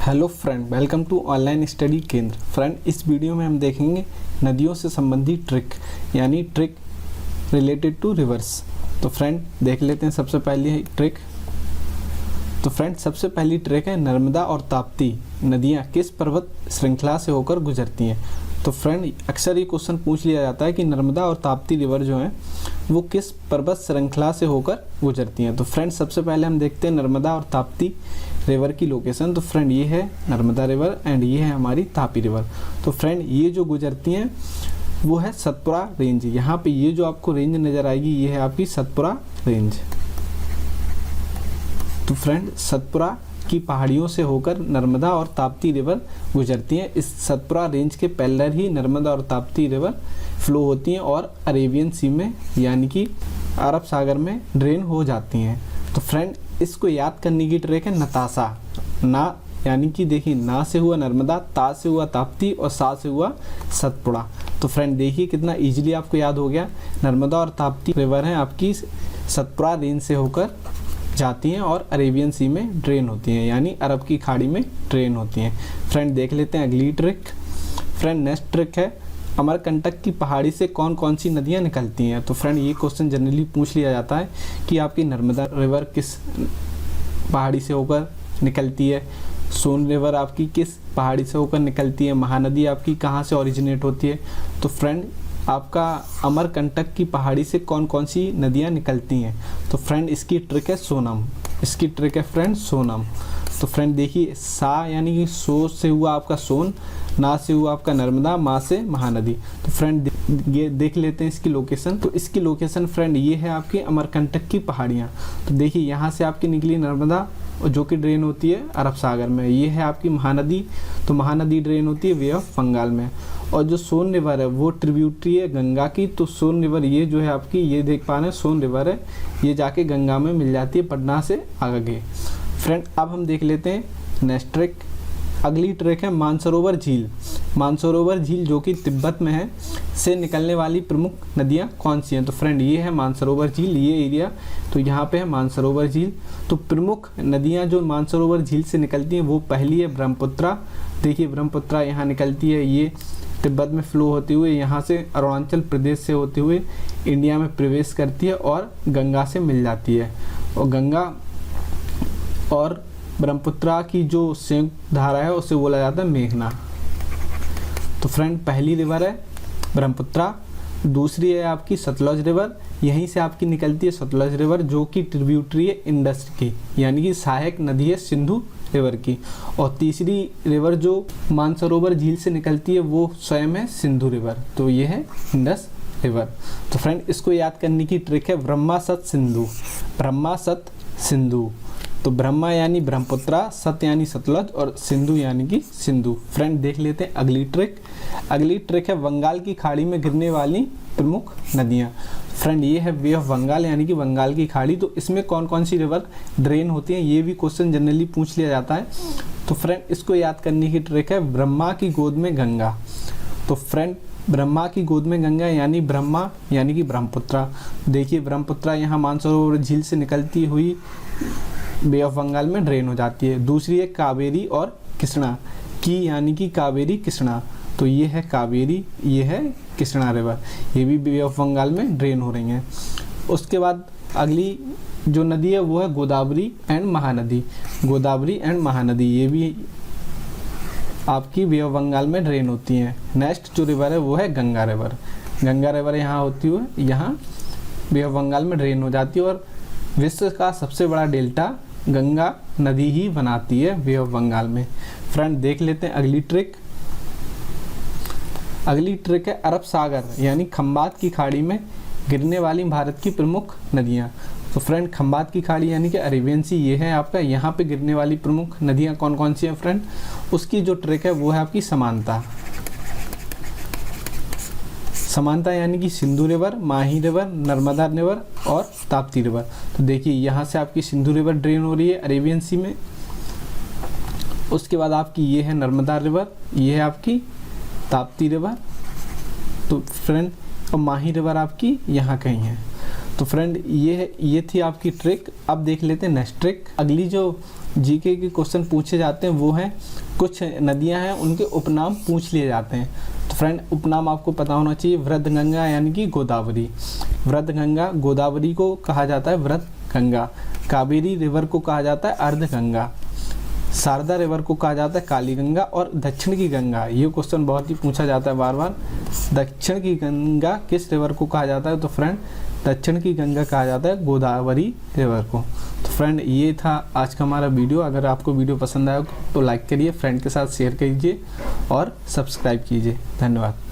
Hello friend, welcome to online study Kendra. Friend, इस video में हम देखेंगे नदियों से संबंधित ट्रिक, यानी ट्रिक रिलेटेड टू रिवर्स। तो फ्रेंड देख लेते हैं सबसे पहली ट्रिक। तो फ्रेंड सबसे पहली ट्रिक है नर्मदा और ताप्ती नदियाँ किस पर्वत श्रृंखला से होकर गुजरती हैं। तो फ्रेंड अक्सर ये क्वेश्चन पूछ लिया जाता है कि नर्मदा और ताप्ती रिवर जो हैं वो किस पर्वत श्रृंखला से होकर गुजरती हैं। तो फ्रेंड सबसे पहले हम देखते हैं नर्मदा और ताप्ती रिवर की लोकेशन। तो फ्रेंड ये है नर्मदा रिवर एंड ये है हमारी तापी रिवर। तो फ्रेंड ये जो गुजरती हैं वो है सतपुड़ा रेंज। यहाँ पे ये जो आपको रेंज नज़र आएगी ये है आपकी सतपुड़ा रेंज। तो फ्रेंड सतपुड़ा की पहाड़ियों से होकर नर्मदा और ताप्ती रिवर गुजरती हैं। इस सतपुड़ा रेंज के पैरेलल ही नर्मदा और ताप्ती रिवर फ्लो होती हैं और अरेबियन सी में यानी कि अरब सागर में ड्रेन हो जाती हैं। तो फ्रेंड इसको याद करने की ट्रिक है नताशा। ना यानी कि देखिए, ना से हुआ नर्मदा, ता से हुआ ताप्ती और सा से हुआ सतपुड़ा। तो फ्रेंड देखिए कितना इजीली आपको याद हो गया। नर्मदा और ताप्ती रिवर हैं आपकी सतपुड़ा रेंज से होकर जाती हैं और अरेबियन सी में ड्रेन होती हैं, यानी अरब की खाड़ी में ड्रेन होती हैं। फ्रेंड देख लेते हैं अगली ट्रिक। फ्रेंड नेक्स्ट ट्रिक है अमरकंटक की पहाड़ी से कौन कौन सी नदियां निकलती हैं। तो फ्रेंड ये क्वेश्चन जनरली पूछ लिया जाता है कि आपकी नर्मदा रिवर किस पहाड़ी से होकर निकलती है, सोन रिवर आपकी किस पहाड़ी से होकर निकलती है, महानदी आपकी कहाँ से ओरिजिनेट होती है। तो फ्रेंड आपका अमरकंटक की पहाड़ी से कौन कौन सी नदियाँ निकलती हैं। तो फ्रेंड इसकी ट्रिक है सोनम। इसकी ट्रिक है फ्रेंड सोनम। तो फ्रेंड देखिए, सा यानी कि सो से हुआ आपका सोन, ना से हुआ आपका नर्मदा, मा से महानदी। तो फ्रेंड ये देख लेते हैं इसकी लोकेशन। तो इसकी लोकेशन फ्रेंड ये है आपकी अमरकंटक की पहाड़ियाँ। तो देखिए यहाँ से आपकी निकली नर्मदा और जो कि ड्रेन होती है अरब सागर में। ये है आपकी महानदी, तो महानदी ड्रेन होती है वे ऑफ बंगाल में। और जो सोन रिवर है वो ट्रिब्यूटरी है गंगा की। तो सोन रिवर ये जो है आपकी, ये देख पा रहे हैं सोन रिवर है, ये जाके गंगा में मिल जाती है पटना से आगे। फ्रेंड अब हम देख लेते हैं नेक्स्ट ट्रिक। अगली ट्रिक है मानसरोवर झील। मानसरोवर झील जो कि तिब्बत में है से निकलने वाली प्रमुख नदियाँ कौन सी हैं। तो फ्रेंड ये है मानसरोवर झील, ये एरिया। तो यहाँ पे है मानसरोवर झील। तो प्रमुख नदियाँ जो मानसरोवर झील से निकलती हैं वो पहली है ब्रह्मपुत्रा। देखिए ब्रह्मपुत्रा यहाँ निकलती है, ये तिब्बत में फ्लो होते हुए यहाँ से अरुणाचल प्रदेश से होते हुए इंडिया में प्रवेश करती है और गंगा से मिल जाती है। और गंगा और ब्रह्मपुत्रा की जो संयुक्त धारा है उसे बोला जाता है मेघना। तो फ्रेंड पहली रिवर है ब्रह्मपुत्रा, दूसरी है आपकी सतलज रिवर, यहीं से आपकी निकलती है सतलज रिवर जो कि ट्रिब्यूटरी है इंडस की, यानी कि सहायक नदी है सिंधु रिवर की। और तीसरी रिवर जो मानसरोवर झील से निकलती है वो स्वयं है सिंधु रिवर, तो ये है इंडस रिवर। तो फ्रेंड इसको याद करने की ट्रिक है ब्रह्मा सत सिंधु। ब्रह्मा सत सिंधु। तो ब्रह्मा यानी ब्रह्मपुत्रा, सत यानी सतलज और सिंधु यानी कि सिंधु। फ्रेंड देख लेते हैं अगली ट्रिक। अगली ट्रिक है बंगाल की खाड़ी में गिरने वाली प्रमुख नदियाँ। फ्रेंड ये है वे ऑफ बंगाल यानी कि बंगाल की खाड़ी। तो इसमें कौन कौन सी रिवर ड्रेन होती हैं ये भी क्वेश्चन जनरली पूछ लिया जाता है। तो फ्रेंड इसको याद करने की ट्रिक है ब्रह्मा की गोद में गंगा। तो फ्रेंड ब्रह्मा की गोद में गंगा यानी ब्रह्मा यानी कि ब्रह्मपुत्रा। देखिए ब्रह्मपुत्रा यहाँ मानसरोवर झील से निकलती हुई बे ऑफ बंगाल में ड्रेन हो जाती है। दूसरी है कावेरी और कृष्णा की यानी कि कावेरी कृष्णा। तो ये है कावेरी, ये है कृष्णा रिवर, ये भी बे ऑफ बंगाल में ड्रेन हो रही हैं। उसके बाद अगली जो नदी है वो है गोदावरी एंड महानदी। गोदावरी एंड महानदी ये भी आपकी बे ऑफ बंगाल में ड्रेन होती हैं। नेक्स्ट जो रिवर है वो है गंगा रिवर। गंगा रिवर यहाँ होती हुई यहाँ बे ऑफ बंगाल में ड्रेन हो जाती है और विश्व का सबसे बड़ा डेल्टा गंगा नदी ही बनाती है बे ऑफ बंगाल में। फ्रेंड देख लेते हैं अगली ट्रिक। अगली ट्रिक है अरब सागर यानी खंबात की खाड़ी में गिरने वाली भारत की प्रमुख नदियाँ। तो फ्रेंड खंबात की खाड़ी यानी कि अरेबियन सी ये है आपका, यहाँ पे गिरने वाली प्रमुख नदियाँ कौन कौन सी हैं फ्रेंड। उसकी जो ट्रिक है वो है आपकी समानता। समानता यानी कि सिंधु रिवर, माही रिवर, नर्मदा रिवर और ताप्ती रिवर। तो देखिए यहाँ से आपकी सिंधु रिवर ड्रेन हो रही है अरेबियन सी में। उसके बाद आपकी ये है नर्मदा रिवर, ये है आपकी ताप्ती रिवर। तो फ्रेंड और माही रिवर आपकी यहाँ कहीं है। तो फ्रेंड ये थी आपकी ट्रिक। अब देख लेते हैं नेक्स्ट ट्रिक। अगली जो जीके के क्वेश्चन पूछे जाते हैं वो हैं, कुछ नदियां हैं उनके उपनाम पूछ लिए जाते हैं। तो फ्रेंड उपनाम आपको पता होना चाहिए, वृद्धगंगा यानी कि गोदावरी, वृद्धगंगा, गोदावरी को कहा जाता है वृद्धगंगा, कावेरी रिवर को कहा जाता है अर्धगंगा, शारदा रिवर को कहा जाता है काली गंगा, और दक्षिण की गंगा, ये क्वेश्चन बहुत ही पूछा जाता है बार बार, दक्षिण की गंगा किस रिवर को कहा जाता है? तो फ्रेंड दक्षिण की गंगा कहा जाता है गोदावरी रिवर को। तो फ्रेंड ये था आज का हमारा वीडियो। अगर आपको वीडियो पसंद आया तो लाइक करिए, फ्रेंड के साथ शेयर कीजिए और सब्सक्राइब कीजिए। धन्यवाद।